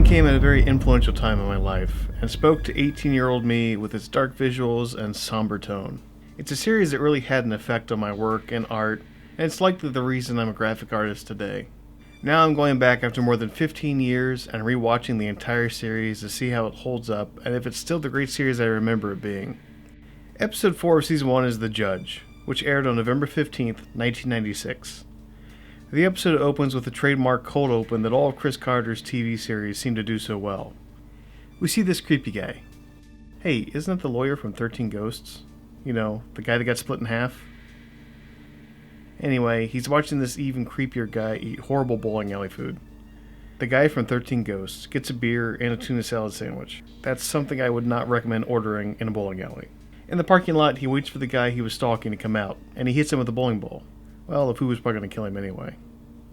came at a very influential time in my life, and spoke to 18-year-old me with its dark visuals and somber tone. It's a series that really had an effect on my work and art, and it's likely the reason I'm a graphic artist today. Now I'm going back after more than 15 years and rewatching the entire series to see how it holds up and if it's still the great series I remember it being. Episode 4 of Season 1 is The Judge, which aired on November 15th, 1996. The episode opens with a trademark cold open that all of Chris Carter's TV series seem to do so well. We see this creepy guy. Hey, isn't it the lawyer from 13 Ghosts? You know, the guy that got split in half? Anyway, he's watching this even creepier guy eat horrible bowling alley food. The guy from 13 Ghosts gets a beer and a tuna salad sandwich. That's something I would not recommend ordering in a bowling alley. In the parking lot, he waits for the guy he was stalking to come out, and he hits him with a bowling ball. Well, if who was probably going to kill him anyway.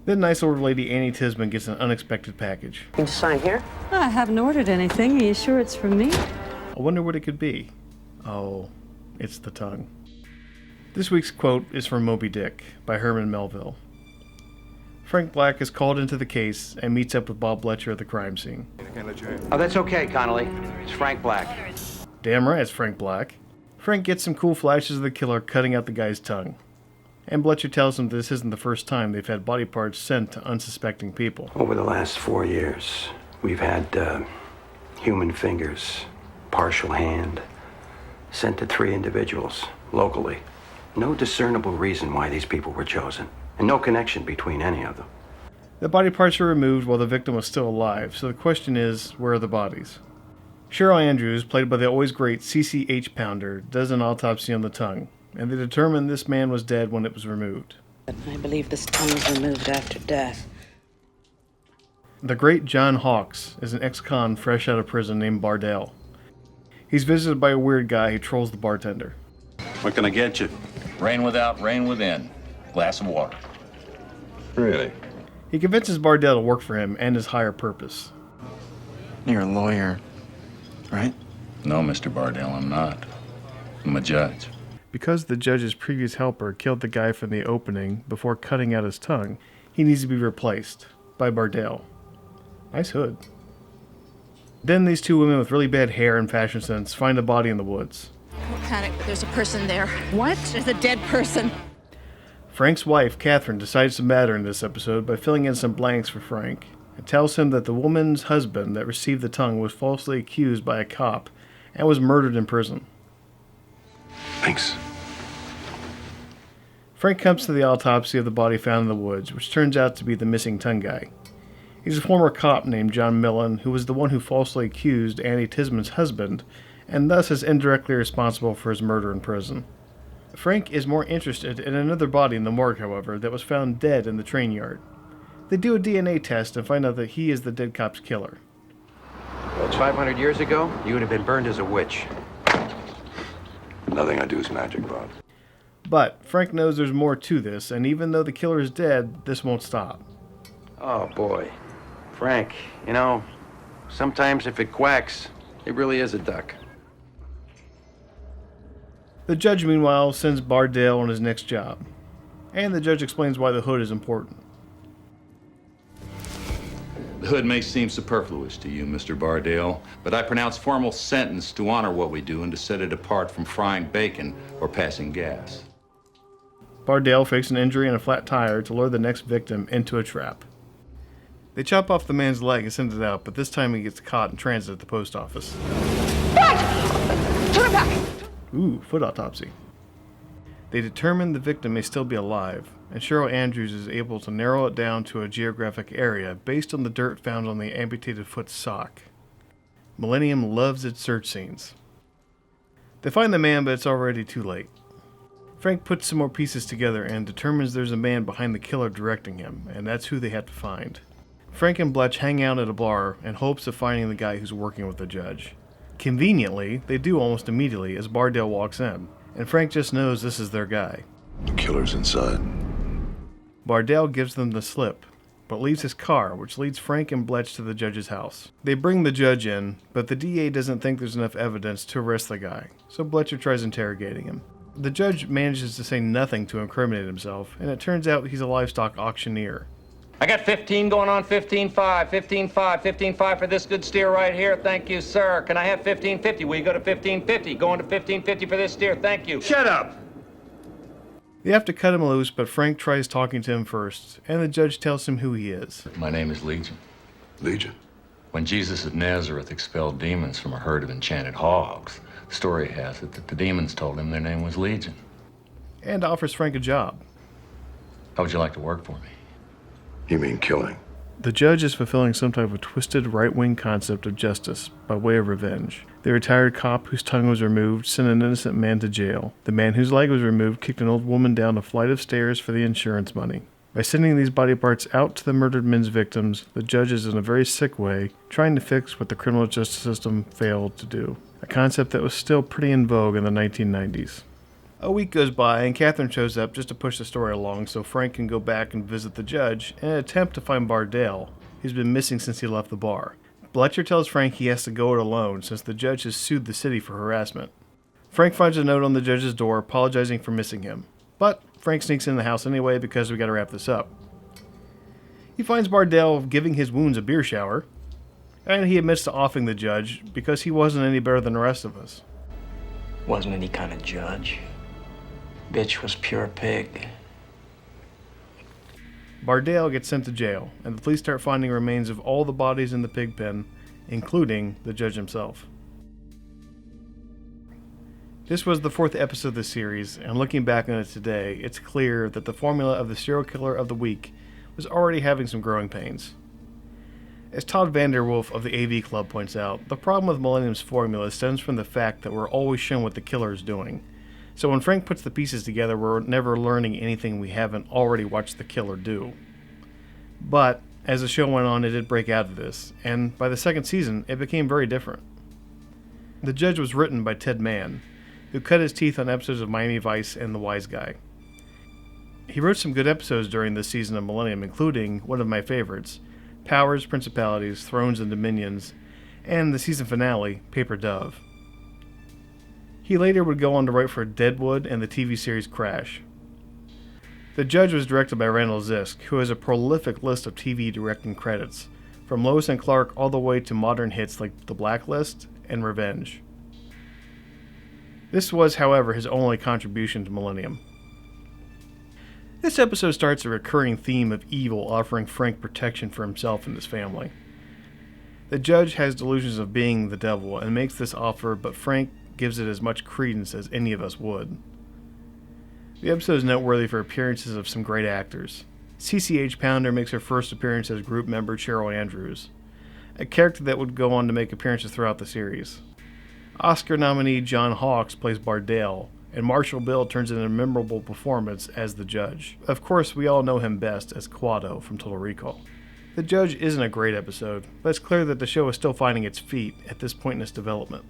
Then nice old lady Annie Tisman gets an unexpected package. You sign here? I haven't ordered anything. Are you sure it's from me? I wonder what it could be. Oh, it's the tongue. This week's quote is from Moby Dick by Herman Melville. Frank Black is called into the case and meets up with Bob Bletcher at the crime scene. Oh, that's okay, Connolly. It's Frank Black. Damn right, it's Frank Black. Frank gets some cool flashes of the killer cutting out the guy's tongue. And Bletcher tells him this isn't the first time they've had body parts sent to unsuspecting people. Over the last 4 years, we've had human fingers, partial hand, sent to 3 individuals locally. No discernible reason why these people were chosen, and no connection between any of them. The body parts were removed while the victim was still alive, so the question is, where are the bodies? Cheryl Andrews, played by the always great CCH Pounder, does an autopsy on the tongue, and they determine this man was dead when it was removed. I believe this tongue was removed after death. The great John Hawkes is an ex-con fresh out of prison named Bardell. He's visited by a weird guy who trolls the bartender. What can I get you? Rain without, rain within. Glass of water. Really? He convinces Bardell to work for him and his higher purpose. You're a lawyer, right? No, Mr. Bardell, I'm not. I'm a judge. Because the judge's previous helper killed the guy from the opening before cutting out his tongue, he needs to be replaced by Bardell. Nice hood. Then these 2 women with really bad hair and fashion sense find a body in the woods. Don't panic, but there's a person there. What? There's a dead person. Frank's wife, Catherine, decides to matter in this episode by filling in some blanks for Frank and tells him that the woman's husband that received the tongue was falsely accused by a cop and was murdered in prison. Thanks. Frank comes to the autopsy of the body found in the woods, which turns out to be the missing tongue guy. He's a former cop named John Millen, who was the one who falsely accused Annie Tisman's husband, and thus is indirectly responsible for his murder in prison. Frank is more interested in another body in the morgue, however, that was found dead in the train yard. They do a DNA test and find out that he is the dead cop's killer. That's 500 years ago, you would have been burned as a witch. Nothing I do is magic, Bob. But Frank knows there's more to this, and even though the killer is dead, this won't stop. Oh, boy. Frank, you know, sometimes if it quacks, it really is a duck. The judge, meanwhile, sends Bardell on his next job, and the judge explains why the hood is important. The hood may seem superfluous to you, Mr. Bardell, but I pronounce formal sentence to honor what we do and to set it apart from frying bacon or passing gas. Bardell fakes an injury and a flat tire to lure the next victim into a trap. They chop off the man's leg and send it out, but this time he gets caught in transit at the post office. Turn it back! Ooh, foot autopsy. They determine the victim may still be alive, and Cheryl Andrews is able to narrow it down to a geographic area based on the dirt found on the amputated foot's sock. Millennium loves its search scenes. They find the man, but it's already too late. Frank puts some more pieces together and determines there's a man behind the killer directing him, and that's who they have to find. Frank and Bletch hang out at a bar in hopes of finding the guy who's working with the judge. Conveniently, they do almost immediately as Bardell walks in, and Frank just knows this is their guy. The killer's inside. Bardell gives them the slip, but leaves his car, which leads Frank and Bletch to the judge's house. They bring the judge in, but the DA doesn't think there's enough evidence to arrest the guy, so Bletcher tries interrogating him. The judge manages to say nothing to incriminate himself, and it turns out he's a livestock auctioneer. I got 15 going on 15.5, 15.5, 15.5 for this good steer right here. Thank you, sir. Can I have 15.50? Will you go to 15.50? Going to 15.50 for this steer. Thank you. Shut up! They have to cut him loose, but Frank tries talking to him first, and the judge tells him who he is. My name is Legion. Legion. When Jesus of Nazareth expelled demons from a herd of enchanted hogs, the story has it that the demons told him their name was Legion. And offers Frank a job. How would you like to work for me? You mean killing? The judge is fulfilling some type of twisted right-wing concept of justice by way of revenge. The retired cop whose tongue was removed sent an innocent man to jail. The man whose leg was removed kicked an old woman down a flight of stairs for the insurance money. By sending these body parts out to the murdered men's victims, the judge is in a very sick way trying to fix what the criminal justice system failed to do. A concept that was still pretty in vogue in the 1990s. A week goes by, and Catherine shows up just to push the story along so Frank can go back and visit the judge in an attempt to find Bardale, who's been missing since he left the bar. Bletcher tells Frank he has to go it alone since the judge has sued the city for harassment. Frank finds a note on the judge's door apologizing for missing him, but Frank sneaks in the house anyway because we gotta wrap this up. He finds Bardale giving his wounds a beer shower, and he admits to offing the judge because he wasn't any better than the rest of us. Wasn't any kind of judge. Bitch was pure pig. Bardale gets sent to jail, and the police start finding remains of all the bodies in the pig pen, including the judge himself. This was the 4th episode of the series, and looking back on it today, it's clear that the formula of the serial killer of the week was already having some growing pains. As Todd Vanderwolf of the AV Club points out, the problem with Millennium's formula stems from the fact that we're always shown what the killer is doing. So when Frank puts the pieces together, we're never learning anything we haven't already watched the killer do. But, as the show went on, it did break out of this, and by the 2nd season, it became very different. The Judge was written by Ted Mann, who cut his teeth on episodes of Miami Vice and The Wise Guy. He wrote some good episodes during this season of Millennium, including one of my favorites, Powers, Principalities, Thrones, and Dominions, and the season finale, Paper Dove. He later would go on to write for Deadwood and the TV series Crash. The Judge was directed by Randall Zisk, who has a prolific list of TV directing credits, from Lois and Clark all the way to modern hits like The Blacklist and Revenge. This was, however, his only contribution to Millennium. This episode starts a recurring theme of evil offering Frank protection for himself and his family. The Judge has delusions of being the devil and makes this offer, but Frank gives it as much credence as any of us would. The episode is noteworthy for appearances of some great actors. CCH Pounder makes her first appearance as group member Cheryl Andrews, a character that would go on to make appearances throughout the series. Oscar nominee John Hawkes plays Bardale, and Marshall Bill turns in a memorable performance as the Judge. Of course, we all know him best as Quado from Total Recall. The Judge isn't a great episode, but it's clear that the show is still finding its feet at this point in its development.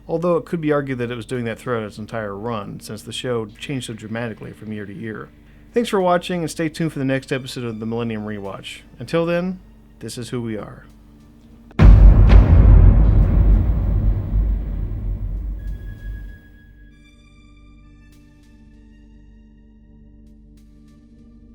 Although it could be argued that it was doing that throughout its entire run, since the show changed so dramatically from year to year. Thanks for watching, and stay tuned for the next episode of the Millennium Re-watch. Until then, this is who we are.